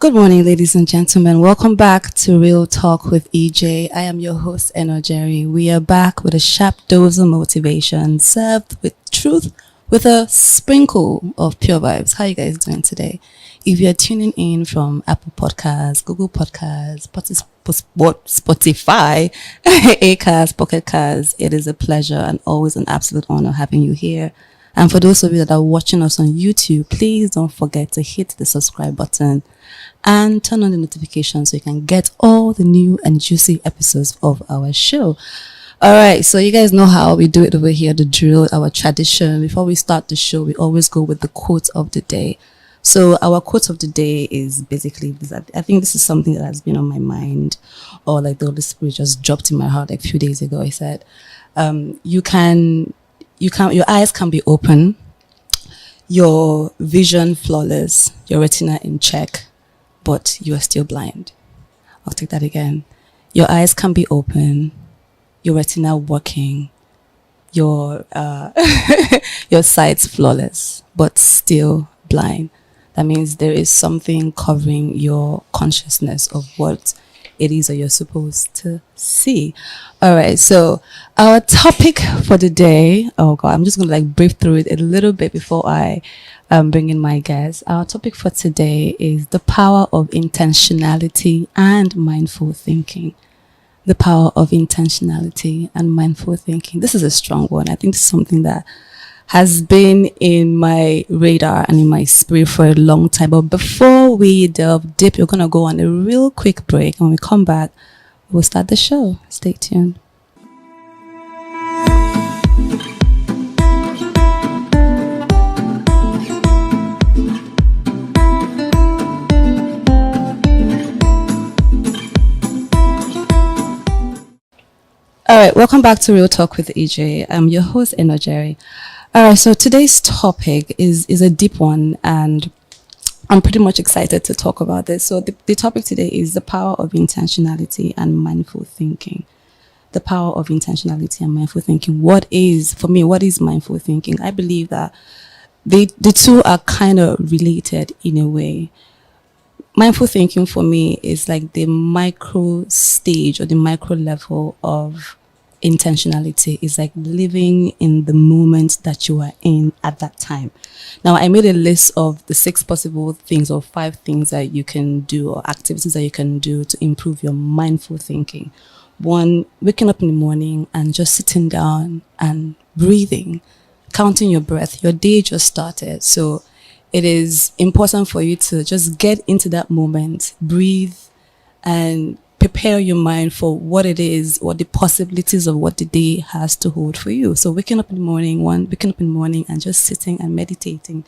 Good morning, ladies and gentlemen. Welcome back to Real Talk with Ejay. I am your host, Ejay. We are back with a sharp dose of motivation, served with truth, with a sprinkle of pure vibes. How are you guys doing today? If you're tuning in from Apple Podcasts, Google Podcasts, Spotify, Acast, Pocket Casts, it is a pleasure and always an absolute honor having you here. And for those of you that are watching us on YouTube, please don't forget to hit the subscribe button and turn on the notifications so you can get all the new and juicy episodes of our show. All right, so you guys know how we do it over here, the drill, our tradition. Before we start the show, we always go with the quote of the day. So our quote of the day is basically this. I think this is something that has been on my mind, or like the Holy Spirit just dropped in my heart like a few days ago. I said, your eyes can be open, your vision flawless, your retina in check, but you are still blind. I'll take that again. Your eyes can be open, your retina working, your your sight's flawless, but still blind. That means there is something covering your consciousness of what it is that you're supposed to see. All right, so our topic for the day, oh God, I'm just going to brief through it a little bit before I bring in my guest. Our topic for today is the power of intentionality and mindful thinking. The power of intentionality and mindful thinking. This is a strong one. I think this is something that has been in my radar and in my spirit for a long time. But before we delve deep, we're going to go on a real quick break. And when we come back, we'll start the show. Stay tuned. All right, welcome back to Real Talk with Ejay. I'm your host, Ejay. All right, so today's topic is a deep one, and I'm pretty much excited to talk about this. So the topic today is the power of intentionality and mindful thinking. The power of intentionality and mindful thinking. What is mindful thinking? I believe that the two are kind of related in a way. Mindful thinking for me is like the micro stage or the micro level of intentionality. Is like living in the moment that you are in at that time. Now, I made a list of the 6 possible things or 5 things that you can do or activities that you can do to improve your mindful thinking. 1, waking up in the morning and just sitting down and breathing, counting your breath. Your day just started. So it is important for you to just get into that moment, breathe, and prepare your mind for what it is or the possibilities of what the day has to hold for you. So waking up in the morning and just sitting and meditating.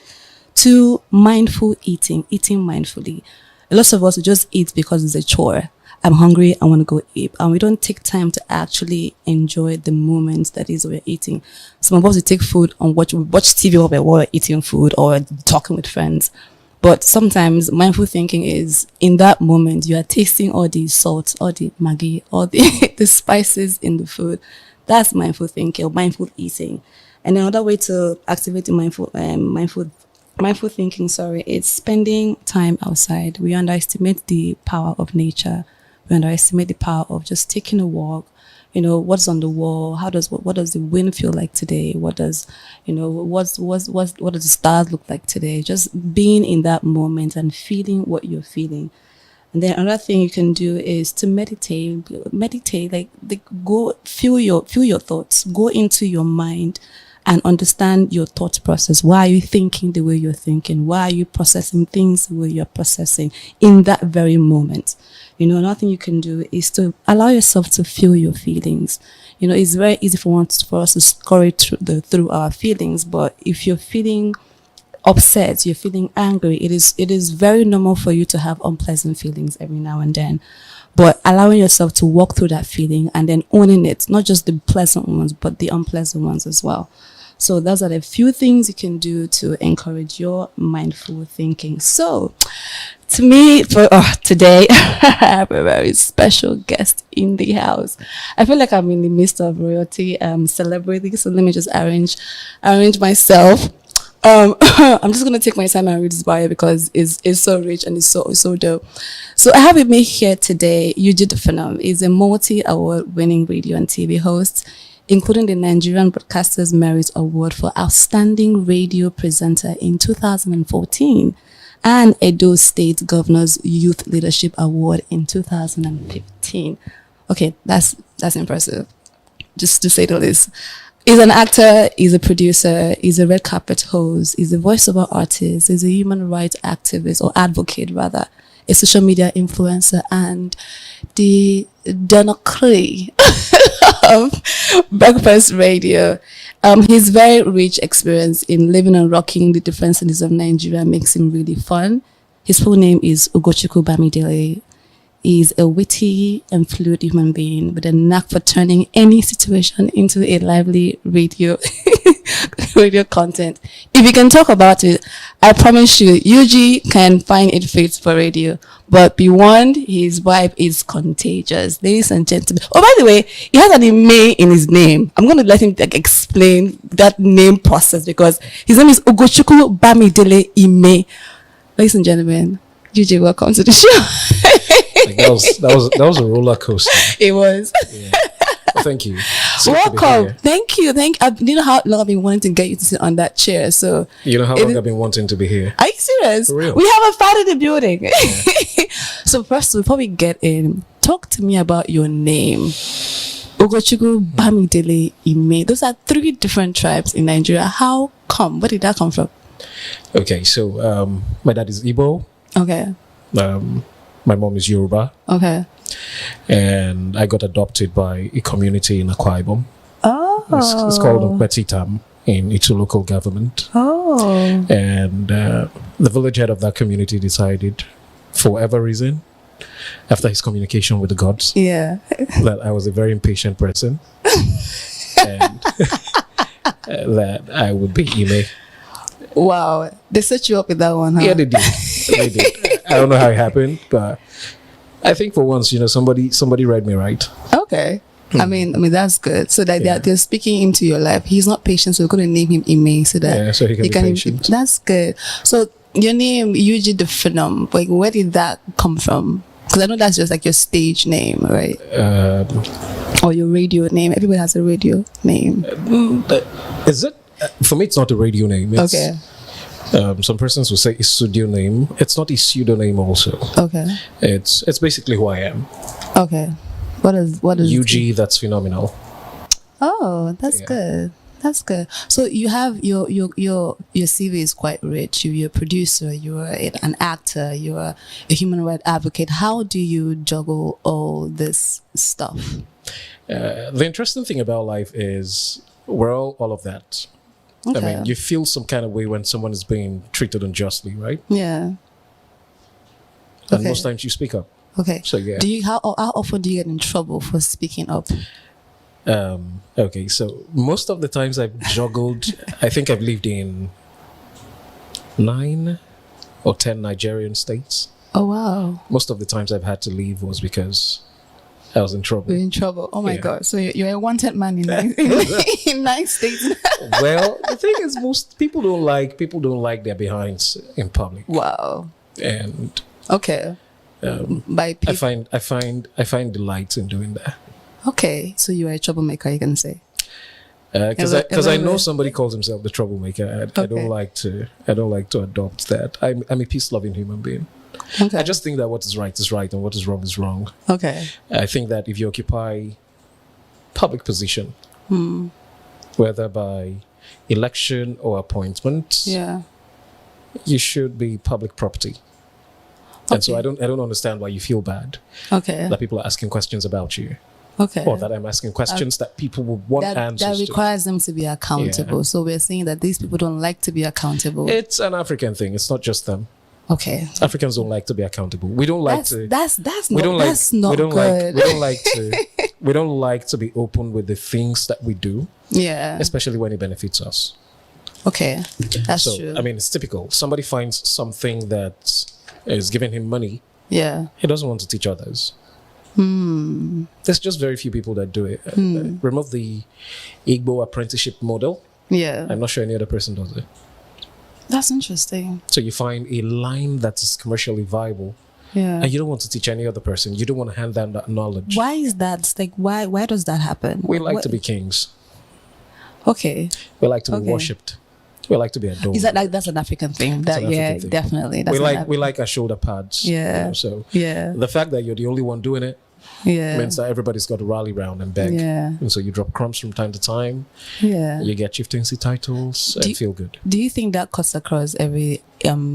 2, mindful eating mindfully. A lot of us just eat because it's a chore. I'm hungry, I want to go eat. And we don't take time to actually enjoy the moment that is we're eating. Some of us, we take food and watch TV while we're eating food or talking with friends. But sometimes mindful thinking is in that moment, you are tasting all the salt, all the maggi, all the, the spices in the food. That's mindful thinking or mindful eating. And another way to activate the mindful thinking, it's spending time outside. We underestimate the power of nature. We underestimate the power of just taking a walk. You know, what's on the wall? What does the wind feel like today? What does the stars look like today? Just being in that moment and feeling what you're feeling. And then another thing you can do is to meditate, go feel your thoughts, go into your mind and understand your thought process. Why are you thinking the way you're thinking? Why are you processing things the way you're processing in that very moment? You know, another thing you can do is to allow yourself to feel your feelings. You know, it's very easy for us to scurry through our feelings, but if you're feeling upset, you're feeling angry, it is very normal for you to have unpleasant feelings every now and then. But allowing yourself to walk through that feeling and then owning it, not just the pleasant ones, but the unpleasant ones as well. So those are the few things you can do to encourage your mindful thinking. So to me, for today, I have a very special guest in the house. I feel like I'm in the midst of royalty, celebrating. So let me just arrange myself. I'm just gonna take my time and read this bio because it's so rich and it's so dope. So I have with me here today Ejay the Phenom. He's a multi-award winning radio and TV host, including the Nigerian Broadcasters Merit Award for Outstanding Radio Presenter in 2014 and Edo State Governor's Youth Leadership Award in 2015. Okay, that's impressive, just to say the least. He's an actor, he's a producer, he's a red carpet host, he's a voiceover artist, he's a human rights activist or advocate rather, a social media influencer, and the Donokri of Breakfast Radio. His very rich experience in living and rocking the different cities of Nigeria makes him really fun. His full name is Ugochukwu Bamidele. He's a witty and fluid human being with a knack for turning any situation into a lively radio content. If you can talk about it, I promise you, Ejay can find it fit for radio. But be warned, his vibe is contagious. Ladies and gentlemen. Oh, by the way, he has an Ime in his name. I'm going to let him explain that name process because his name is Ugochukwu Bamidele Ime. Ladies and gentlemen, Ejay, welcome to the show. Like that was a roller coaster. It was. Yeah. Well, thank you. Welcome. Thank you. You know how long I've been wanting to get you to sit on that chair. So you know how long I've been wanting to be here. Are you serious? For real. We have a fan in the building. Yeah. So first, before we get in, talk to me about your name. Ugochukwu Bamidele Ime. Those are 3 different tribes in Nigeria. How come? Where did that come from? Okay, so my dad is Igbo. Okay. My mom is Yoruba. Okay. And I got adopted by a community in Akwa Ibom. Oh. It's called Okpo in its local government. Oh. And the village head of that community decided, for whatever reason, after his communication with the gods, that I was a very impatient person. And that I would be Ime. Wow. They set you up with that one, huh? Yeah, they did. They did. I don't know how it happened, but I think for once, somebody read me right. Okay. I mean that's good. So that they're speaking into your life. He's not patient, so we're going to name him Ime so that so he can be patient. That's good. So your name, Ejay the Phenom, like where did that come from? Because I know that's just like your stage name, right? Or your radio name. Everybody has a radio name. Is it? For me, it's not a radio name. It's, okay. Some persons will say a studio name. It's not a pseudonym also. Okay. It's basically who I am. Okay. What is Ejay, that's phenomenal. Oh, that's good. That's good. So you have your CV is quite rich. You're a producer, you're an actor, you're a human rights advocate. How do you juggle all this stuff? The interesting thing about life is we're all of that. Okay. I mean, you feel some kind of way when someone is being treated unjustly, right? Yeah. And most times you speak up. Okay. So yeah. How often do you get in trouble for speaking up? Okay, so most of the times I've juggled, I think I've lived in 9 or 10 Nigerian states. Oh wow. Most of the times I've had to leave was because I was in trouble. You're in trouble. Oh my God. So you're a wanted man in 9 states. Well, the thing is, most people don't like their behinds in public. Wow. And okay. By people. I find delight in doing that. Okay, so you are a troublemaker, you can say. Because I know somebody calls himself the troublemaker. I don't like to adopt that. I'm a peace-loving human being. Okay. I just think that what is right is right and what is wrong is wrong. Okay. I think that if you occupy public position, whether by election or appointment, you should be public property. And so I don't understand why you feel bad. Okay. That people are asking questions about you. Okay. Or that I'm asking questions that people will want answers that requires them to be accountable. So we're saying that these people don't like to be accountable. It's an African thing. It's not just them. Okay. Africans don't like to be accountable. We don't like to. That's not good. We don't like to be open with the things that we do. Yeah. Especially when it benefits us. Okay, that's true. I mean, it's typical. Somebody finds something that is giving him money. Yeah. He doesn't want to teach others. There's just very few people that do it. Remove the Igbo apprenticeship model. Yeah. I'm not sure any other person does it. That's interesting. So you find a line that is commercially viable. Yeah. And you don't want to teach any other person. You don't want to hand down that knowledge. Why is that? It's like, why does that happen? We like to be kings. Okay. We like to be worshipped. We like to be adored. Is that like that's an African thing? That an African thing. Definitely. That's we like our shoulder pads. Yeah. You know, so yeah. the fact that you're the only one doing it means that everybody's got to rally around and beg. Yeah. And so you drop crumbs from time to time. Yeah. You get chieftaincy titles and feel good. Do you think that cuts across every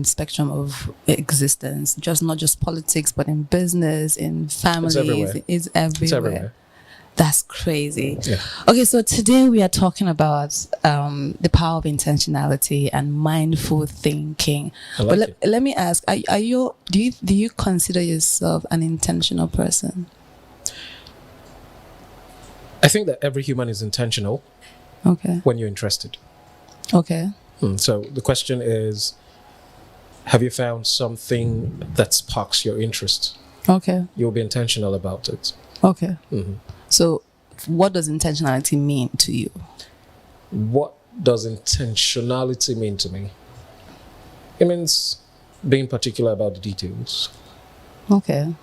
spectrum of existence? Not just politics, but in business, in families. It's everywhere. It's everywhere. That's crazy. Yeah. Okay, so today we are talking about the power of intentionality and mindful thinking. Let me ask: do you consider yourself an intentional person? I think that every human is intentional. Okay. When you're interested. Okay. So the question is: have you found something that sparks your interest? Okay. You'll be intentional about it. Okay. Mm-hmm. So, what does intentionality mean to you? What does intentionality mean to me? It means being particular about the details. Okay.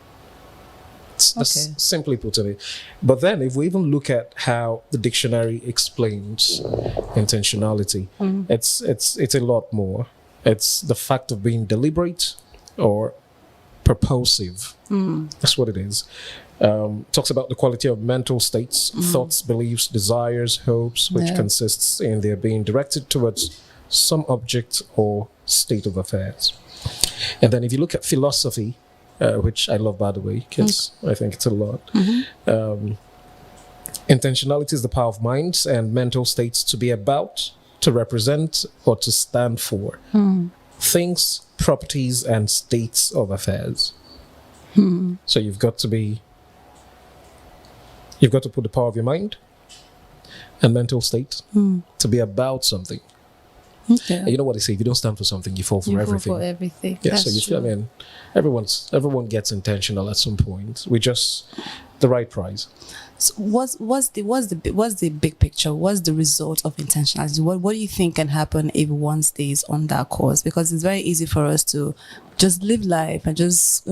That's simply put it. But then, if we even look at how the dictionary explains intentionality, it's a lot more. It's the fact of being deliberate or purposive. That's what it is. Talks about the quality of mental states, thoughts, beliefs, desires, hopes, which consists in their being directed towards some object or state of affairs. And then if you look at philosophy, which I love, by the way, because I think it's a lot. Intentionality is the power of minds and mental states to be about, to represent, or to stand for things, properties, and states of affairs. So you've got to put the power of your mind and mental state to be about something. Okay. And you know what they say: if you don't stand for something, you fall for everything. Fall for everything. Yeah. That's So you true. feel, I mean, everyone gets intentional at some point. We just the right prize. So what's the big picture? What's the result of intentionality? What do you think can happen if one stays on that course? Because it's very easy for us to just live life and just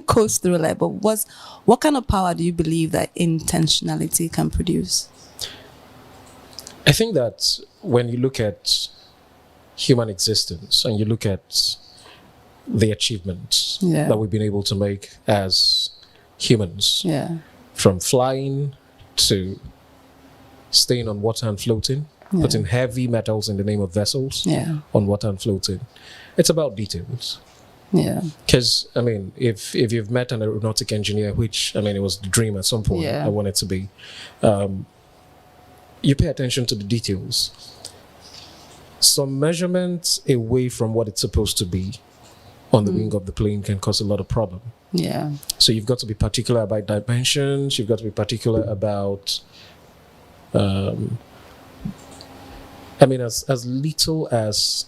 coast through life. But what kind of power do you believe that intentionality can produce? I think that when you look at human existence and you look at the achievements that we've been able to make as humans, from flying to staying on water and floating, putting heavy metals in the name of vessels on water and floating, it's about details. Yeah. Because, I mean, if you've met an aeronautic engineer, which, I mean, it was the dream at some point, I wanted to be, you pay attention to the details. Some measurements away from what it's supposed to be on the wing of the plane can cause a lot of problem. Yeah. So you've got to be particular about dimensions. You've got to be particular about, I mean, as little as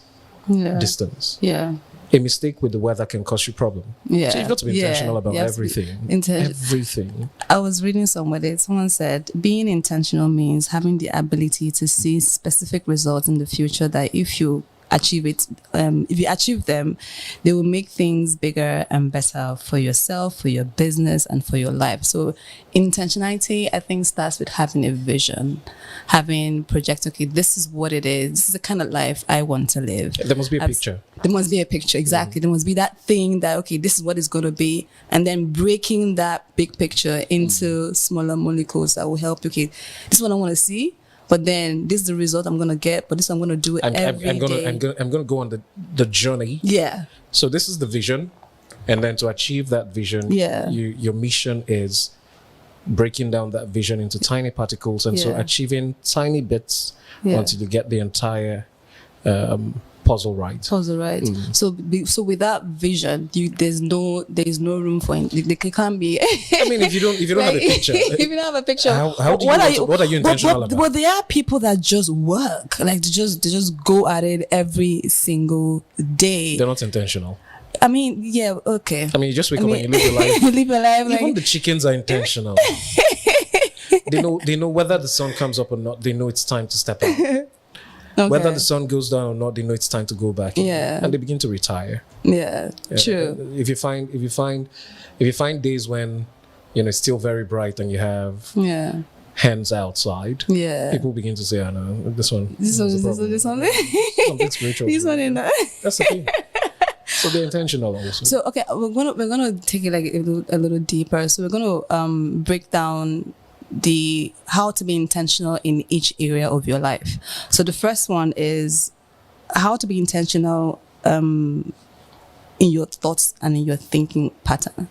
distance. Yeah. A mistake with the weather can cause you problem. Yeah. So you've got to be intentional about everything. Everything. I was reading somewhere, someone said, being intentional means having the ability to see specific results in the future that if you achieve it, if you achieve them, they will make things bigger and better for yourself, for your business, and for your life. So intentionality, I think, starts with having a vision, having project, okay, this is what it is. This is the kind of life I want to live. There must be a picture. There must be a picture, exactly. There must be that thing that, okay, this is what it's going to be. And then breaking that big picture into smaller molecules that will help, okay, this is what I want to see. But then this is the result I'm going to get. But this I'm going to do every day. I'm going to go on the journey. Yeah. So this is the vision. And then to achieve that vision, your mission is breaking down that vision into tiny particles. And so achieving tiny bits until you get the entire puzzle right. So with that vision, there's no room for it can't be. I mean, if you don't have a picture, if you don't have a picture, what are you intentional about? But there are people that just work, like they just go at it every single day. They're not intentional. I mean, yeah, okay. I mean, you just wake up and you live your life. You live your life. Even the chickens are intentional. They know whether the sun comes up or not. They know it's time to step out. Whether the sun goes down or not, they know it's time to go back in, and they begin to retire. True. If you find days when it's still very bright and you have hens outside, people begin to say, "I know this one. This one. Something spiritual. This one in there." That's the thing. So be intentional also. So okay, we're gonna take it like a little deeper. So we're gonna break down how to be intentional in each area of your life. So the first one is how to be intentional in your thoughts and in your thinking pattern.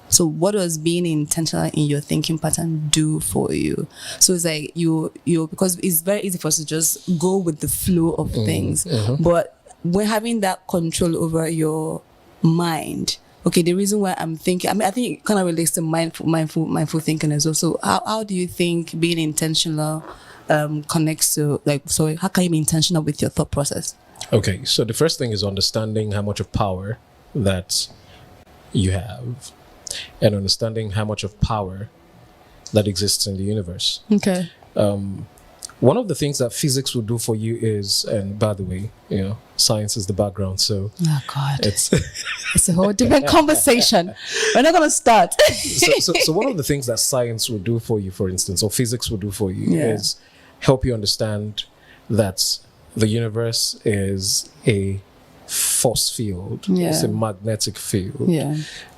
So what does being intentional in your thinking pattern do for you? So it's like you because it's very easy for us to just go with the flow of things, but when having that control over your mind. Okay, the reason why I'm thinking, I think it kind of relates to mindful thinking as well. So how do you think being intentional connects to, how can you be intentional with your thought process? Okay, so the first thing is understanding how much of power that you have and understanding how much of power that exists in the universe. Okay. One of the things that physics will do for you is, and by the way, science is the background, so oh God, it's a whole different conversation. We're not gonna start. so one of the things that science will do for you, for instance, or physics will do for you, is help you understand that the universe is a force field. It's a magnetic field.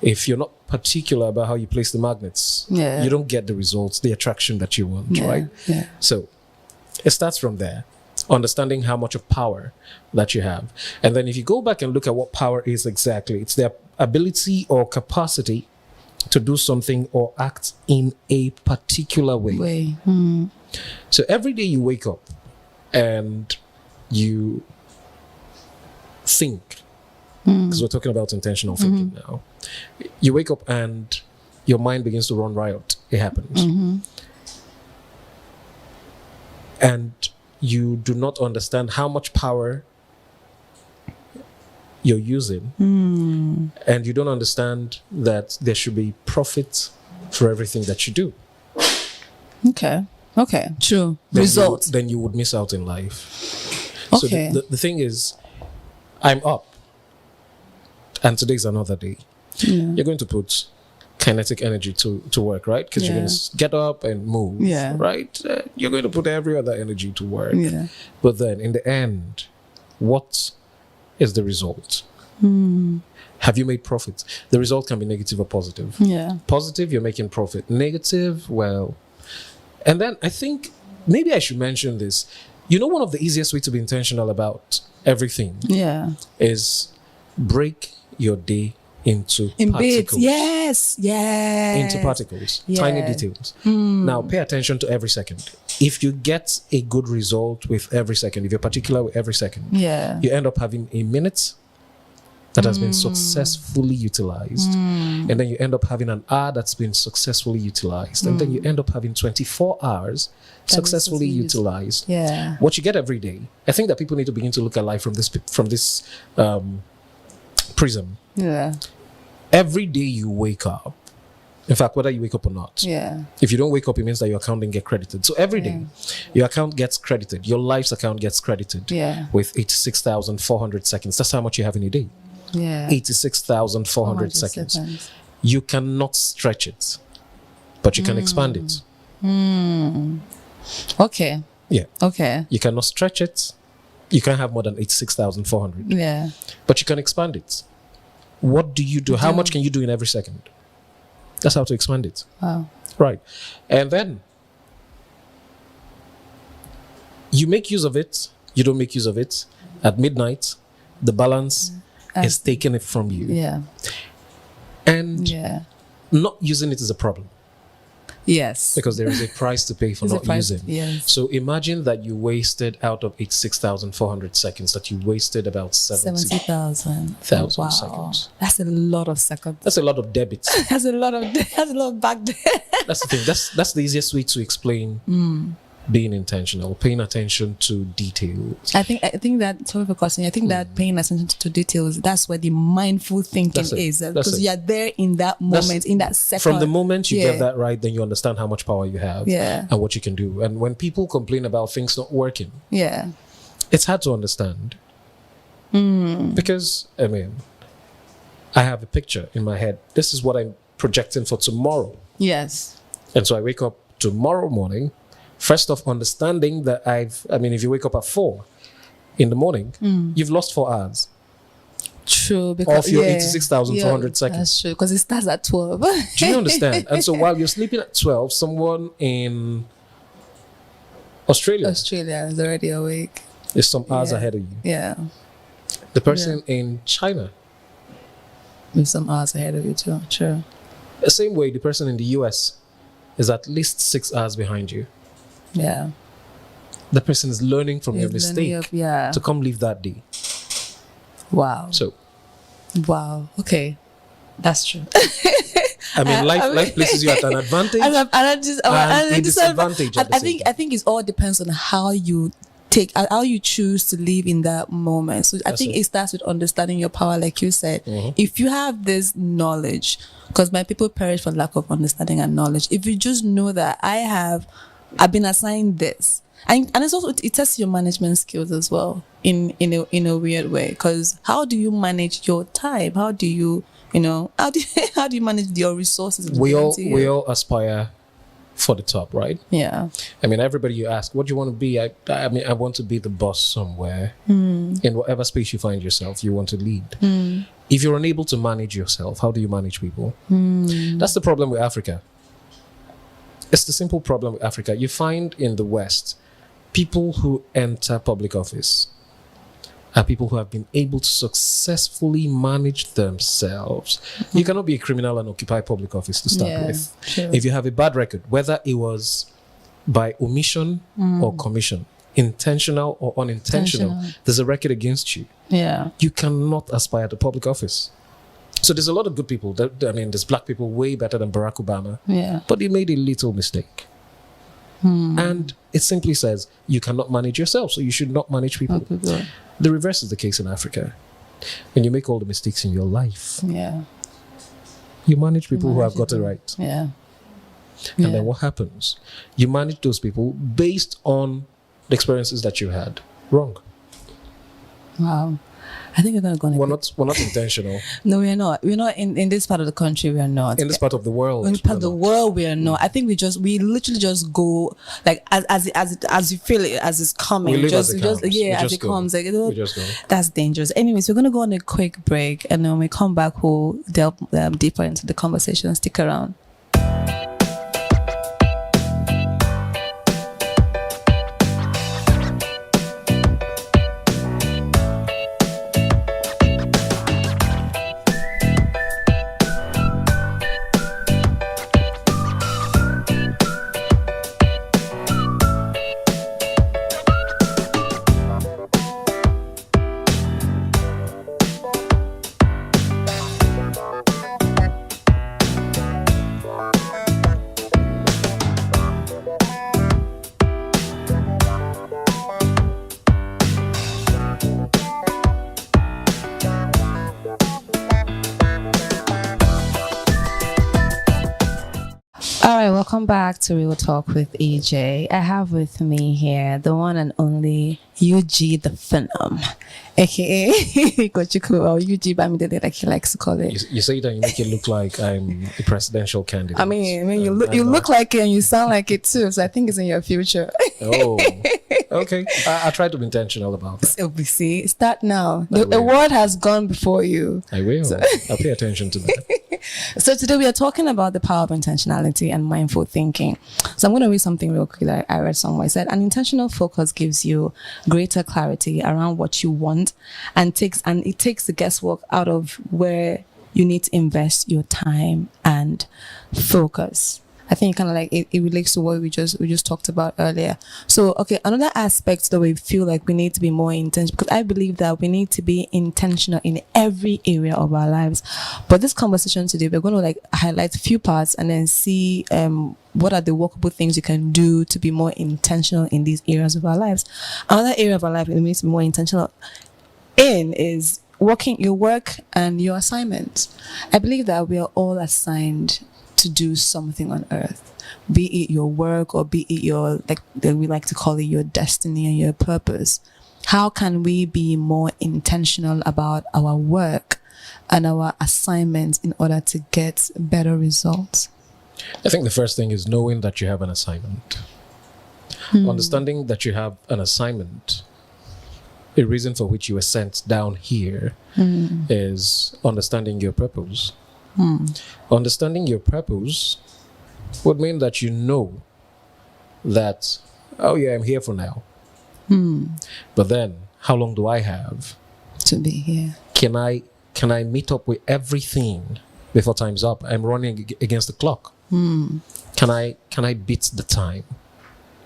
If you're not particular about how you place the magnets, you don't get the results, the attraction that you want, right? So it starts from there, understanding how much of power that you have. And then if you go back and look at what power is exactly, it's the ability or capacity to do something or act in a particular way. So every day you wake up and you think, because we're talking about intentional thinking now. You wake up and your mind begins to run riot. It happens. And you do not understand how much power you're using. And you don't understand that there should be profit for everything that you do. Okay, true. Results. Then you would miss out in life. So the thing is, I'm up. And today's another day. You're going to put kinetic energy to work, right? Because you're going to get up and move, right? You're going to put every other energy to work. But then in the end, what is the result? Have you made profit? The result can be negative or positive. Positive, you're making profit. Negative, well. And then I think maybe I should mention this. One of the easiest way to be intentional about everything is break your day into particles. Yes. Into particles, tiny details. Now, pay attention to every second. If you get a good result with every second, if you're particular with every second, you end up having a minute that has been successfully utilized. And then you end up having an hour that's been successfully utilized. And then you end up having 24 hours successfully utilized. What you get every day. I think that people need to begin to look at life from this prism. Every day you wake up, in fact, whether you wake up or not, if you don't wake up, it means that your account didn't get credited. So every day your account gets credited, your life's account gets credited with 86,400 seconds. That's how much you have in a day. 86,400 seconds. You cannot stretch it, but you can expand it. You cannot stretch it. You can't have more than 86,400. But you can expand it. What do you do? How much can you do in every second? That's how to expand it. Wow. Right. And then you make use of it. You don't make use of it. At midnight, the balance is taken it from you. And not using it is a problem. Because there is a price to pay for not using. So imagine that you wasted out of 86,400 seconds, that you wasted about 70,000 seconds. That's a lot of seconds. That's a lot of debits. That's a lot of back there. That's the thing. That's the easiest way to explain being intentional, paying attention to details. I think that, sorry for cussing, I think that paying attention to details, that's where the mindful thinking is. Because you're there in that moment, in that second. From the moment you get that right, then you understand how much power you have and what you can do. And when people complain about things not working, it's hard to understand. Because, I mean, I have a picture in my head. This is what I'm projecting for tomorrow. Yes. And so I wake up tomorrow morning, first off understanding that if you wake up at 4 in the morning, you've lost 4 hours. True, because of your 86,400 seconds. That's true, because it starts at 12. Do you understand? And so while you're sleeping at 12, someone in Australia is already awake. Is some hours ahead of you. Yeah. The person in China is some hours ahead of you too. True. The same way the person in the US is at least 6 hours behind you. Yeah. The person is learning from your mistake to come live that day. Wow. So. Wow. Okay. That's true. I mean, life places you at an advantage and a disadvantage. I think it all depends on how you choose to live in that moment. So I think it starts with understanding your power, like you said. If you have this knowledge, because my people perish for lack of understanding and knowledge. If you just know that I've been assigned this, and it's also, it tests your management skills as well in a weird way. Because how do you manage your time? How do you how do you manage your resources? We all aspire for the top, right? Yeah. I mean, everybody you ask, what do you want to be? I want to be the boss somewhere. In whatever space you find yourself, you want to lead. If you're unable to manage yourself, how do you manage people? That's the problem with Africa. It's the simple problem with Africa. You find in the West, people who enter public office are people who have been able to successfully manage themselves. You cannot be a criminal and occupy public office to start with. Sure. If you have a bad record, whether it was by omission or commission, intentional or unintentional, there's a record against you. Yeah. You cannot aspire to public office. So there's a lot of good people. There's black people way better than Barack Obama. Yeah. But they made a little mistake. And it simply says you cannot manage yourself, so you should not manage people. The reverse is the case in Africa. When you make all the mistakes in your life, you manage people who have got it right. Yeah. And then what happens? You manage those people based on the experiences that you had wrong. Wow. I think we're going to We're not intentional. No, we're not. We're not in this part of the country. We are not. In this part of the world. In this part of the world, we are not. I think we literally just go like as you feel it, as it's coming. We live as it comes. Like, we just go. That's dangerous. Anyways, we're gonna go on a quick break, and then when we come back, we'll delve deeper into the conversation. Stick around. All right, welcome back to Real Talk with Ejay. I have with me here the one and only UG the Phenom, aka Ugochukwu, or UG Bamidele, like he likes to call it. You say that you make it look like I'm a presidential candidate. I mean, you look like it and you sound like it too. So I think it's in your future. Oh, okay. I try to be intentional about it. So we see. Start now. The word has gone before you. I will. So. I'll pay attention to that. So today we are talking about the power of intentionality and mindful thinking. So I'm going to read something real quick that I read somewhere. It said, an intentional focus gives you greater clarity around what you want and it takes the guesswork out of where you need to invest your time and focus. I think kind of like it relates to what we just talked about earlier. So, okay, another aspect that we feel like we need to be more intentional, because I believe that we need to be intentional in every area of our lives. But this conversation today, we're going to like highlight a few parts and then see what are the workable things you can do to be more intentional in these areas of our lives. Another area of our life we need to be more intentional in is your work and your assignments. I believe that we are all assigned to do something on earth, be it your work or be it your, like we like to call it, your destiny and your purpose. how can we be more intentional about our work and our assignments in order to get better results? I think the first thing is knowing that you have an assignment. Understanding that you have an assignment, a reason for which you were sent down here, is understanding your purpose. Understanding your purpose would mean that you know that, oh yeah, I'm here for now. But then, how long do I have to be here? Can I meet up with everything before time's up? I'm running against the clock. Can I beat the time?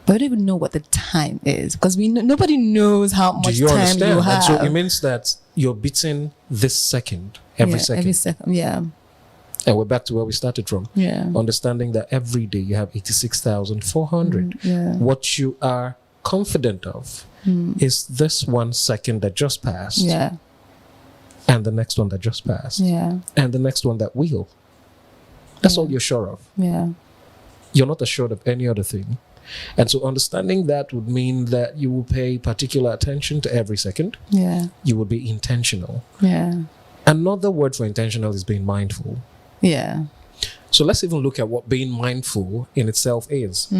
But I don't even know what the time is, because nobody knows how much time you have. And so it means that you're beating this second, every second. Every second, yeah. And we're back to where we started from. Yeah. Understanding that every day you have 86,400. What you are confident of is this 1 second that just passed. Yeah. And the next one that just passed. Yeah. And the next one that will. That's all you're sure of. Yeah. You're not assured of any other thing. And so understanding that would mean that you will pay particular attention to every second. Yeah. You will be intentional. Yeah. Another word for intentional is being mindful. Yeah. So let's even look at what being mindful in itself is.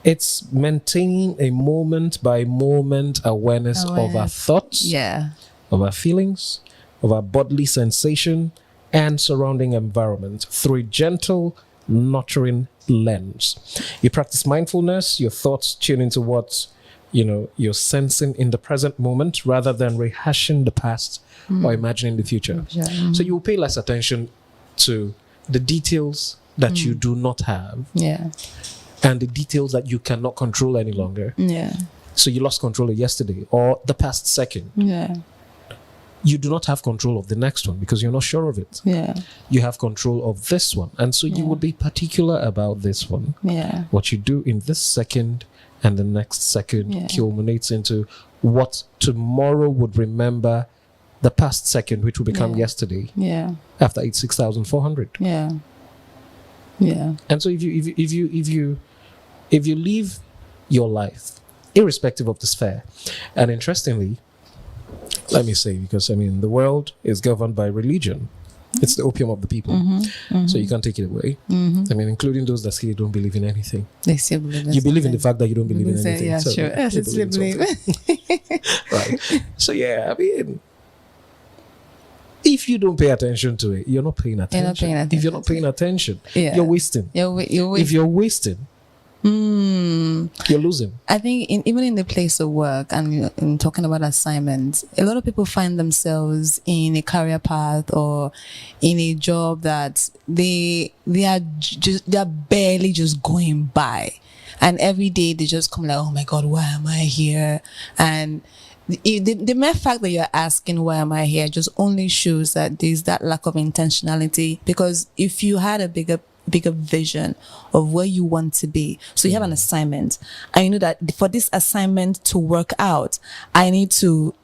It's maintaining a moment by moment awareness of our thoughts, of our feelings, of our bodily sensation and surrounding environment through a gentle, nurturing lens. You practice mindfulness, your thoughts tune into what you're sensing in the present moment rather than rehashing the past or imagining the future. So you will pay less attention to the details that you do not have and the details that you cannot control any longer. So you lost control of yesterday or the past second. You do not have control of the next one because you're not sure of it. You have control of this one. And so you would be particular about this one. What you do in this second and the next second culminates into what tomorrow would remember the past second, which will become yesterday. After 86,400. And so if you live your life, irrespective of the sphere, and interestingly, let me say, because the world is governed by religion. It's the opium of the people. So you can't take it away. Including those that say you don't believe in anything. They still believe in You believe in the fact that you don't believe in anything. Yeah, so sure. Yes, it's still believe. Right. So if you don't pay attention to it, you're not paying attention. If you're not paying attention, you're wasting. If you're wasting, you're losing. I think even in the place of work and in talking about assignments, a lot of people find themselves in a career path or in a job that they are barely just going by, and every day they just come like, oh my God, why am I here? And the mere fact that you're asking why am I here just only shows that there's that lack of intentionality, because if you had a bigger vision of where you want to be, so you have an assignment and you know that for this assignment to work out, I need to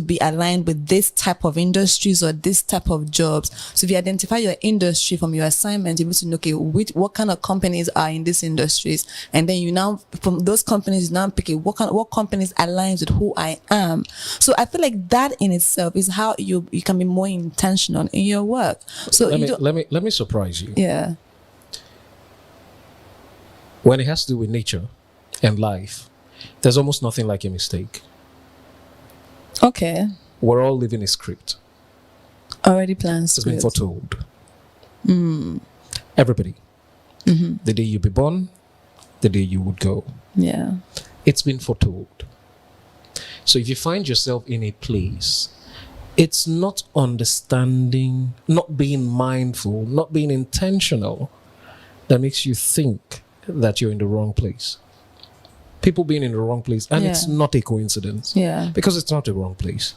be aligned with this type of industries or this type of jobs. So if you identify your industry from your assignment, you're able to know, okay, what kind of companies are in these industries, and then you now from those companies you now pick what companies aligns with who I am. So I feel like that in itself is how you can be more intentional in your work. So let me surprise you. Yeah. When it has to do with nature and life, there's almost nothing like a mistake. Okay. We're all living a script. Already planned It's script. been foretold. Everybody. The day you be born, the day you would go. Yeah. It's been foretold. So if you find yourself in a place, it's not understanding, not being mindful, not being intentional that makes you think that you're in the wrong place. People being in the wrong place, and it's not a coincidence. Yeah. Because it's not the wrong place.